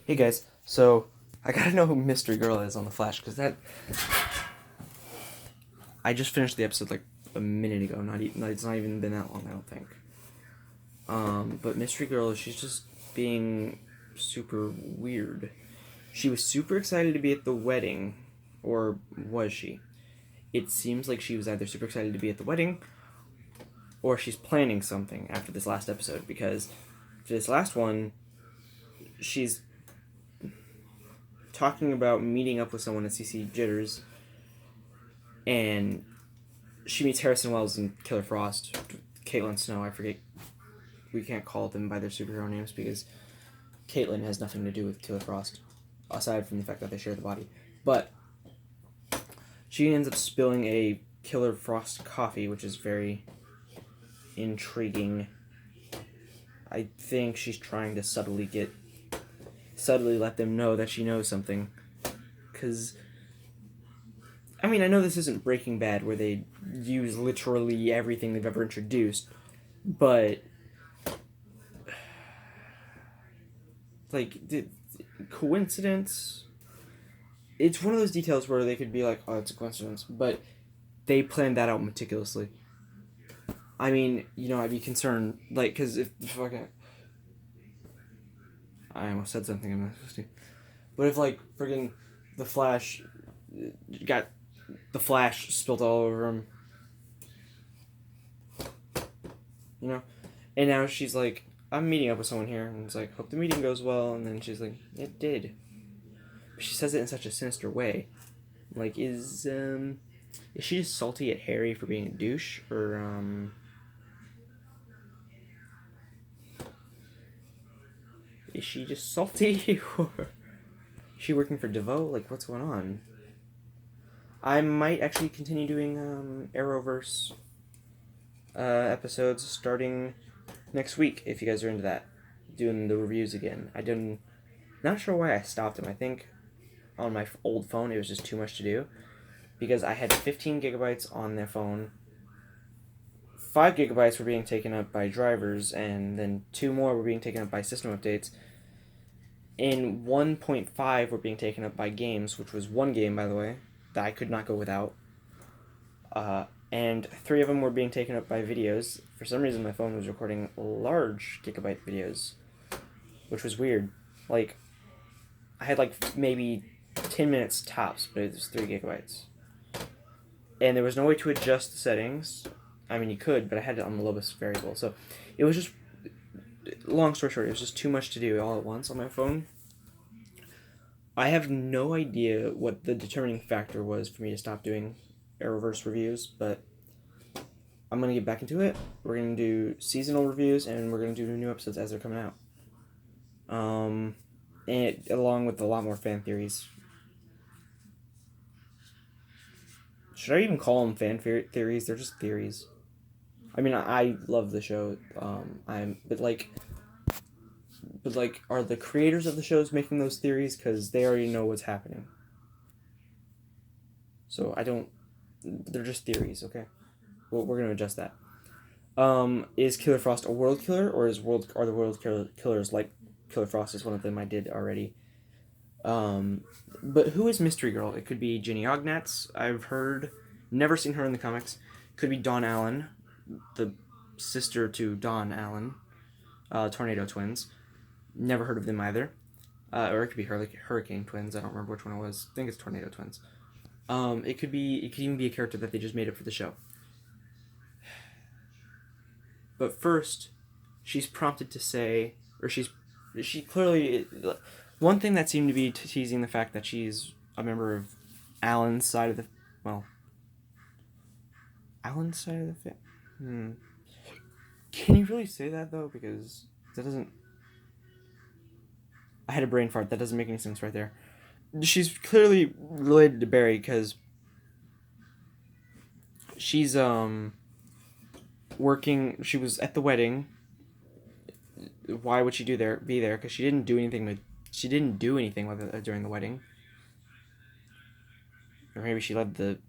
Hey guys, so I gotta know who Mystery Girl is on The Flash, because I just finished the episode like a minute ago. It's not even been that long, I don't think. But Mystery Girl, she's just being super weird. She was super excited to be at the wedding, or was she? It seems like she was either super excited to be at the wedding, or she's planning something after this last episode, because for this last one, she's talking about meeting up with someone at CC Jitters, and she meets Harrison Wells and Killer Frost, Caitlin Snow. I forget. We can't call them by their superhero names because Caitlin has nothing to do with Killer Frost, aside from the fact that they share the body. But she ends up spilling a Killer Frost coffee, which is very intriguing. I think she's trying to subtly let them know that she knows something. Because, I mean, I know this isn't Breaking Bad where they use literally everything they've ever introduced, but like, the coincidence? It's one of those details where they could be like, oh, it's a coincidence, but they planned that out meticulously. I mean, I'd be concerned, like, because if fucking, I almost said something I'm not supposed to, but if like friggin' the Flash got the Flash spilled all over him, and now she's like, I'm meeting up with someone here, and it's like, hope the meeting goes well, and then she's like, it did. She says it in such a sinister way. Like, is she just salty at Harry for being a douche, or is she just salty, or is she working for DeVoe? Like, what's going on? I might actually continue doing Arrowverse episodes starting next week if you guys are into that. Doing the reviews again. Not sure why I stopped them. I think on my old phone it was just too much to do because I had 15 gigabytes on their phone. 5 gigabytes were being taken up by drivers, and then 2 more were being taken up by system updates. And 1.5 were being taken up by games, which was one game, by the way, that I could not go without. And 3 of them were being taken up by videos. For some reason, my phone was recording large gigabyte videos, which was weird. Like, I had like maybe 10 minutes tops, but it was 3 gigabytes. And there was no way to adjust the settings. I mean, you could, but I had it on the lowest variable. So it was just, long story short, it was just too much to do all at once on my phone. I have no idea what the determining factor was for me to stop doing Arrowverse reviews, but I'm going to get back into it. We're going to do seasonal reviews, and we're going to do new episodes as they're coming out. And along with a lot more fan theories. Should I even call them fan theories? They're just theories. I mean, I love the show. But are the creators of the shows making those theories? Because they already know what's happening. So I don't. They're just theories, okay? Well, we're gonna adjust that. Is Killer Frost a world killer, or are the world killers like Killer Frost is one of them? I did already. But who is Mystery Girl? It could be Jenny Ognatz. I've heard, never seen her in the comics. Could be Dawn Allen, the sister to Dawn Allen, Tornado Twins. Never heard of them either. Or it could be Hurricane Twins. I don't remember which one it was. I think it's Tornado Twins. It could even be a character that they just made up for the show. But first, she's prompted to say, or she clearly, one thing that seemed to be teasing the fact that she's a member of Alan's side of the, Alan's side of the Can you really say that though? Because that doesn't. I had a brain fart. That doesn't make any sense right there. She's clearly related to Barry because she's working. She was at the wedding. Why would she be there? Because she didn't do anything during the wedding. Or maybe she led the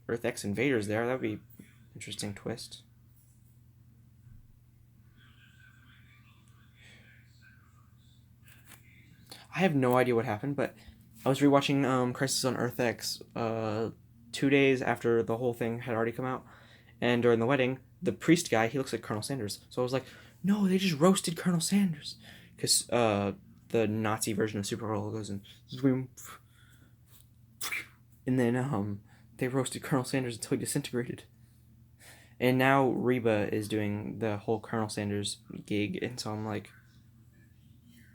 Earth X invaders there. That would be an interesting twist. I have no idea what happened, but I was rewatching Crisis on Earth X 2 days after the whole thing had already come out, and during the wedding, the priest guy, he looks like Colonel Sanders. So I was like, no, they just roasted Colonel Sanders, because the Nazi version of Supergirl goes in, and then they roasted Colonel Sanders until he disintegrated. And now Reba is doing the whole Colonel Sanders gig, and so I'm like,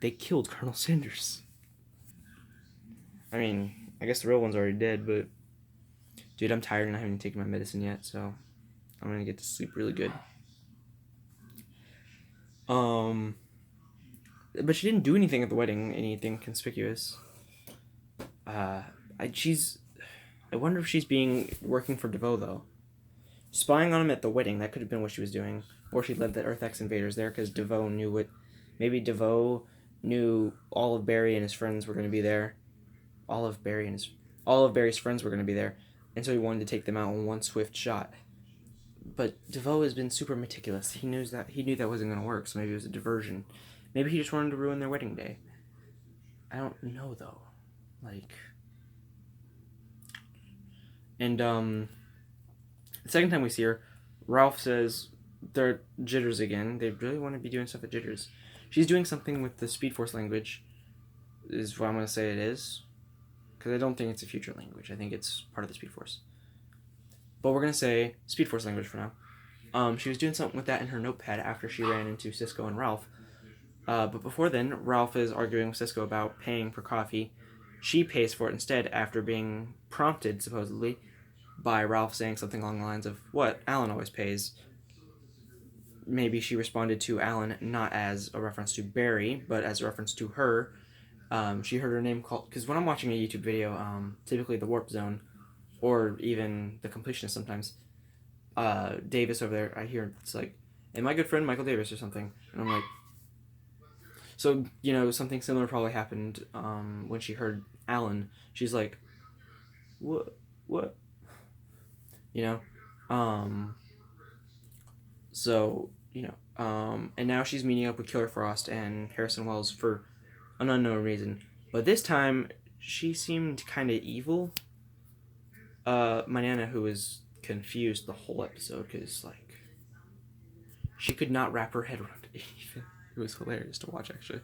they killed Colonel Sanders. I mean, I guess the real one's already dead, but dude, I'm tired and I haven't taken my medicine yet, so I'm gonna get to sleep really good. But she didn't do anything at the wedding, anything conspicuous. I wonder if she's working for DeVoe though. Spying on him at the wedding, that could have been what she was doing, or she led the Earth X invaders there because DeVoe knew what. Maybe DeVoe knew all of Barry and his friends were going to be there. All of Barry's friends were going to be there, and so he wanted to take them out in one swift shot. But DeVoe has been super meticulous. He knew that wasn't going to work, so maybe it was a diversion. Maybe he just wanted to ruin their wedding day. I don't know though. And the second time we see her, Ralph says they're Jitters again. They really want to be doing stuff at Jitters. She's doing something with the Speed Force language, is what I'm going to say it is. Because I don't think it's a future language. I think it's part of the Speed Force. But we're going to say Speed Force language for now. She was doing something with that in her notepad after she ran into Cisco and Ralph. But before then, Ralph is arguing with Cisco about paying for coffee. She pays for it instead after being prompted, supposedly, by Ralph saying something along the lines of, what, Alan always pays. Maybe she responded to Alan not as a reference to Barry, but as a reference to her. She heard her name called, because when I'm watching a YouTube video, typically the Warp Zone, or even the Completionist sometimes, Davis over there, I hear it's like, and my good friend Michael Davis or something, and I'm like, so, something similar probably happened when she heard Alan. She's like, what? So, and now she's meeting up with Killer Frost and Harrison Wells for an unknown reason. But this time, she seemed kind of evil. My Nana, who was confused the whole episode, because, she could not wrap her head around anything. It was hilarious to watch, actually.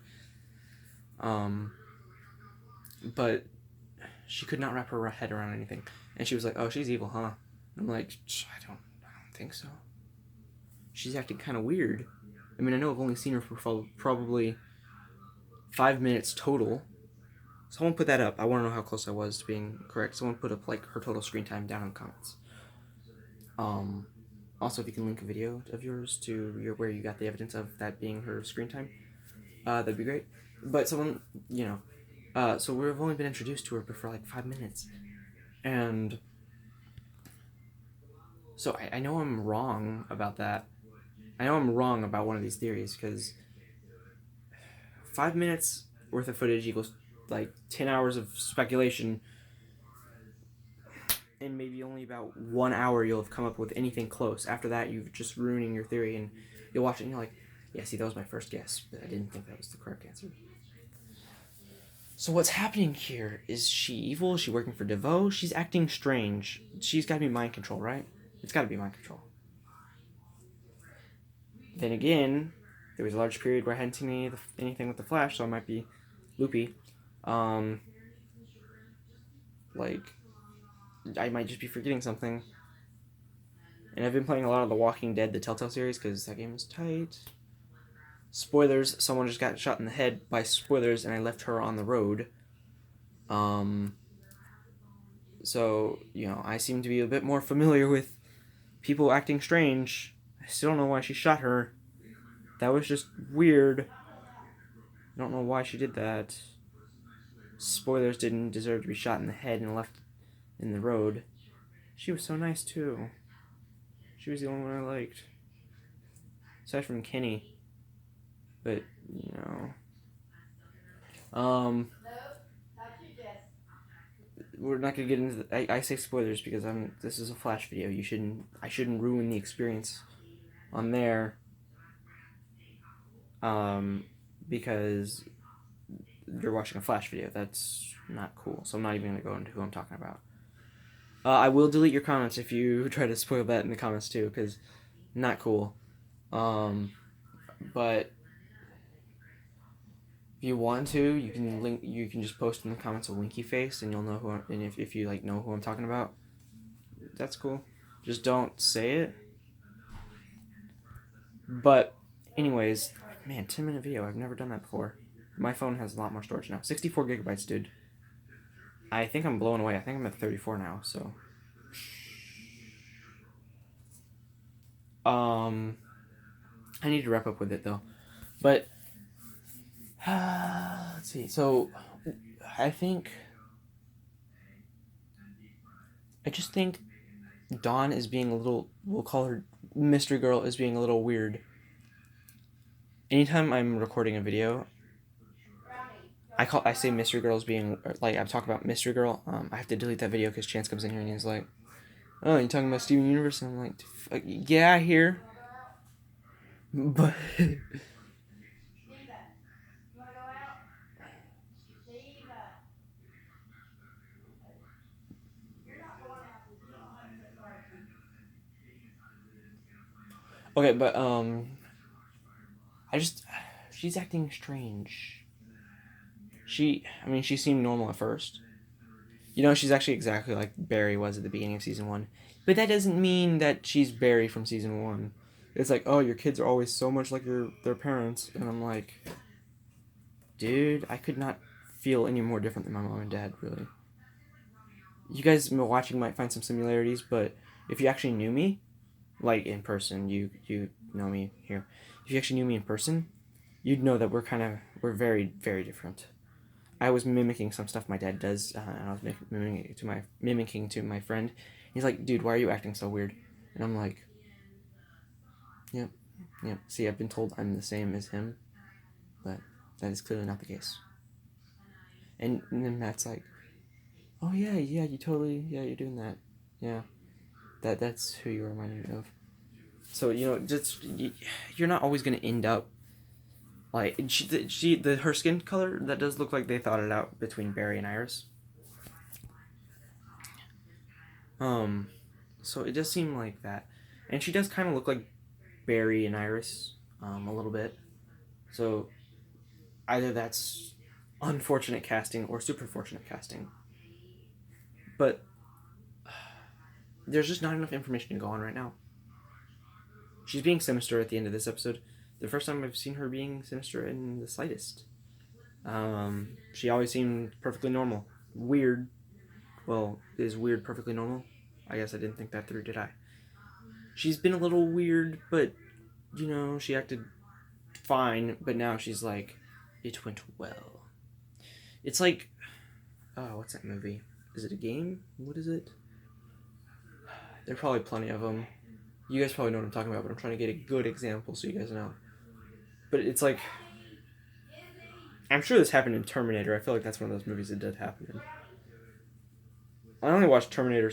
But she could not wrap her head around anything. And she was like, oh, she's evil, huh? And I'm like, I don't think so. She's acting kind of weird. I mean, I know I've only seen her for probably 5 minutes total. Someone put that up. I want to know how close I was to being correct. Someone put up, her total screen time down in the comments. Also, if you can link a video of yours to where you got the evidence of that being her screen time, that'd be great. But someone, so we've only been introduced to her for 5 minutes. And so I know I'm wrong about that. I know I'm wrong about one of these theories, because 5 minutes worth of footage equals 10 hours of speculation, and maybe only about 1 hour you'll have come up with anything close. After that, you're just ruining your theory, and you'll watch it and you're like, yeah, see, that was my first guess, but I didn't think that was the correct answer. So what's happening here? Is she evil? Is she working for DeVoe? She's acting strange. She's got to be mind control, right? It's got to be mind control. Then again, there was a large period where I hadn't seen anything with the Flash, so I might be loopy. I might just be forgetting something. And I've been playing a lot of The Walking Dead, the Telltale series, because that game is tight. Spoilers, someone just got shot in the head by spoilers, and I left her on the road. So, I seem to be a bit more familiar with people acting strange. I still don't know why she shot her. That was just weird. I don't know why she did that. Spoilers, didn't deserve to be shot in the head and left in the road. She was so nice, too. She was the only one I liked. Aside from Kenny. But, we're not gonna get into I say spoilers because this is a Flash video. I shouldn't ruin the experience on there. Because you're watching a Flash video. That's not cool. So I'm not even gonna go into who I'm talking about. I will delete your comments if you try to spoil that in the comments too, because not cool. But if you want to, you can link. You can just post in the comments a winky face, and you'll know who. And if you like know who I'm talking about, that's cool. Just don't say it. But, anyways, man, 10-minute video. I've never done that before. My phone has a lot more storage now. 64 gigabytes, dude. I think I'm blown away. I think I'm at 34 now. So, I need to wrap up with it though. But let's see. So, I just think Dawn is being a little. We'll call her Mystery Girl is being a little weird. Anytime I'm recording a video, I say Mystery Girl is being like I'm talking about Mystery Girl. I have to delete that video because Chance comes in here and he's like, "Oh, you talking about Steven Universe?" And I'm like, "Yeah, I hear." But okay, but she's acting strange. She seemed normal at first. She's actually exactly like Barry was at the beginning of season 1. But that doesn't mean that she's Barry from season 1. It's like, oh, your kids are always so much like their parents. And I'm like, dude, I could not feel any more different than my mom and dad, really. You guys watching might find some similarities, but if you actually knew me, like in person, you know me here. If you actually knew me in person, you'd know that we're very, very different. I was mimicking some stuff my dad does, and I was mimicking to my friend. He's like, dude, why are you acting so weird? And I'm like, yep. See, I've been told I'm the same as him, but that is clearly not the case. And then Matt's like, oh yeah, you're doing that. Yeah, that's who you remind me of. So you're not always gonna end up like her skin color, that does look like they thought it out between Barry and Iris. So it does seem like that, and she does kind of look like Barry and Iris, a little bit. So either that's unfortunate casting or super fortunate casting. But there's just not enough information to go on right now. She's being sinister at the end of this episode. The first time I've seen her being sinister in the slightest. She always seemed perfectly normal. Weird. Well, is weird perfectly normal? I guess I didn't think that through, did I? She's been a little weird, but, she acted fine, but now she's like, it went well. It's like, oh, what's that movie? Is it a game? What is it? There are probably plenty of them. You guys probably know what I'm talking about, but I'm trying to get a good example so you guys know. But it's like, I'm sure this happened in Terminator. I feel like that's one of those movies that did happen in. I only watched Terminator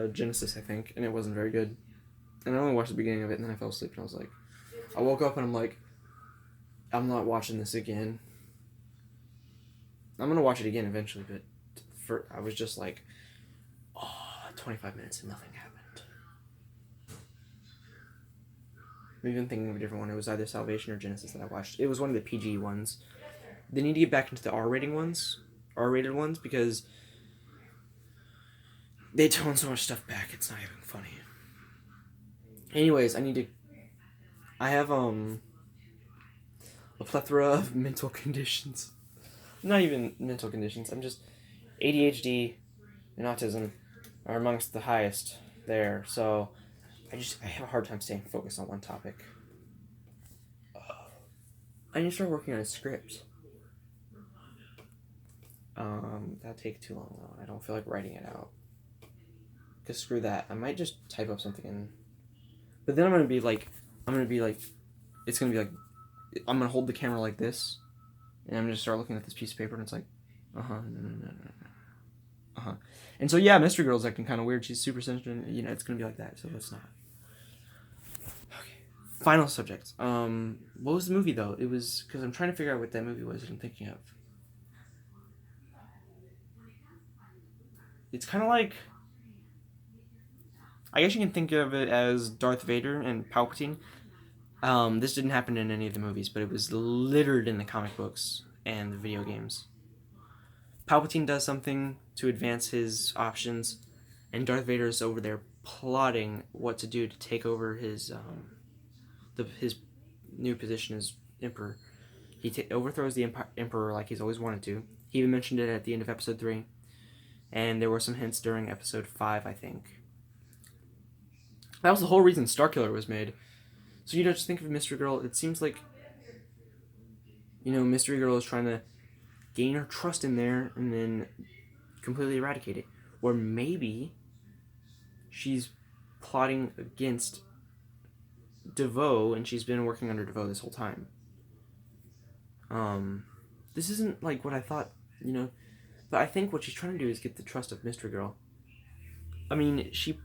Genesis, I think, and it wasn't very good. And I only watched the beginning of it, and then I fell asleep, and I was like, I woke up and I'm like, I'm not watching this again. I'm gonna watch it again eventually, but I was just like, 25 minutes and nothing happened. I'm even thinking of a different one. It was either Salvation or Genesis that I watched. It was one of the PG ones. They need to get back into the R-rated ones, because they tone so much stuff back. It's not even funny. Anyways, I have a plethora of mental conditions. Not even mental conditions. I'm just ADHD and autism are amongst the highest there. So I have a hard time staying focused on one topic. I need to start working on a script. That'll take too long though. I don't feel like writing it out. Cause screw that. I might just type up something in. But then I'm gonna be like, it's gonna be like, I'm gonna hold the camera like this, and I'm gonna start looking at this piece of paper, and it's like, no. And so yeah, Mystery Girl's acting kind of weird. She's super sensitive. It's gonna be like that. So let's not. Okay. Final subject. What was the movie though? It was because I'm trying to figure out what that movie was that I'm thinking of. It's kind of like, I guess you can think of it as Darth Vader and Palpatine. This didn't happen in any of the movies, but it was littered in the comic books and the video games. Palpatine does something to advance his options, and Darth Vader is over there plotting what to do to take over his his new position as Emperor. He overthrows the Emperor like he's always wanted to. He even mentioned it at the end of Episode 3, and there were some hints during Episode 5, I think. That was the whole reason Starkiller was made. So, just think of Mystery Girl. It seems like, Mystery Girl is trying to gain her trust in there and then completely eradicate it. Or maybe she's plotting against DeVoe, and she's been working under DeVoe this whole time. This isn't like what I thought, but I think what she's trying to do is get the trust of Mystery Girl. I mean, she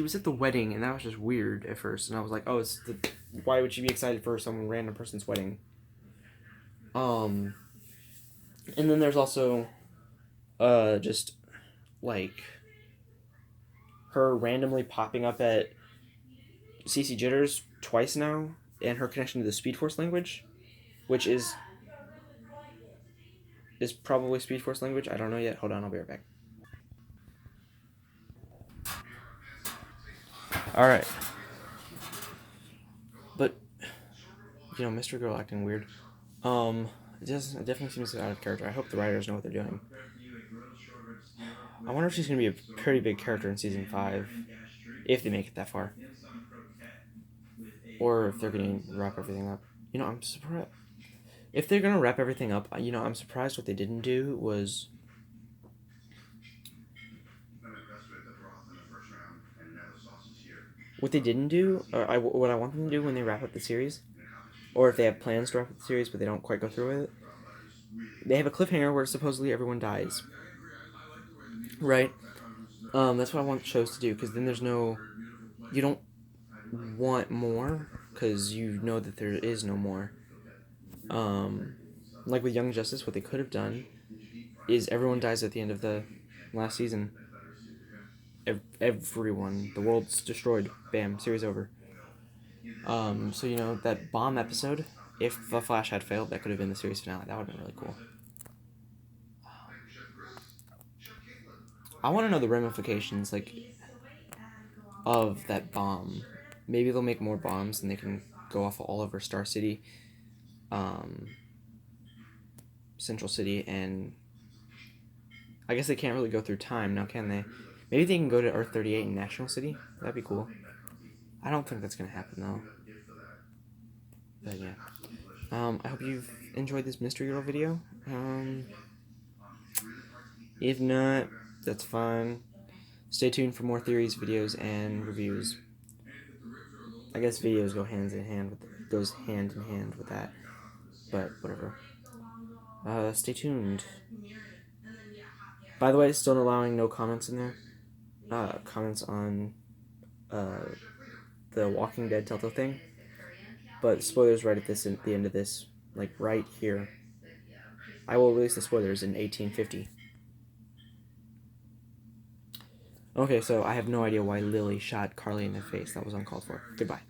was at the wedding, and that was just weird at first, and I was like, oh, why would she be excited for some random person's wedding? And then there's also, just, like, her randomly popping up at CC Jitters twice now, and her connection to the Speed Force language, which is probably Speed Force language. I don't know yet. Hold on, I'll be right back. Alright. But, Mr. Girl acting weird. It definitely seems out of character. I hope the writers know what they're doing. I wonder if she's going to be a pretty big character in Season 5, if they make it that far. Or if they're going to wrap everything up. I'm surprised. If they're going to wrap everything up, I'm surprised what they didn't do was... What they didn't do, or what I want them to do when they wrap up the series, or if they have plans to wrap up the series but they don't quite go through with it, they have a cliffhanger where supposedly everyone dies. Right? That's what I want shows to do, because then there's no... You don't want more, because you know that there is no more. Like with Young Justice, what they could have done is everyone dies at the end of the last season. Everyone. The world's destroyed. Bam. Series over. So, that bomb episode, if The Flash had failed, that could have been the series finale. That would have been really cool. I want to know the ramifications, of that bomb. Maybe they'll make more bombs and they can go off all over Star City, Central City, and I guess they can't really go through time now, can they? Maybe they can go to Earth 38 in National City. That'd be cool. I don't think that's gonna happen though. But yeah. I hope you've enjoyed this Mystery Girl video. If not, that's fine. Stay tuned for more theories, videos, and reviews. I guess videos go hand in hand with that. But whatever. Stay tuned. By the way, still allowing no comments in there. Comments on the Walking Dead Telltale thing. But spoilers right at the end of this, like right here. I will release the spoilers in 1850. Okay, so I have no idea why Lily shot Carly in the face. That was uncalled for. Goodbye.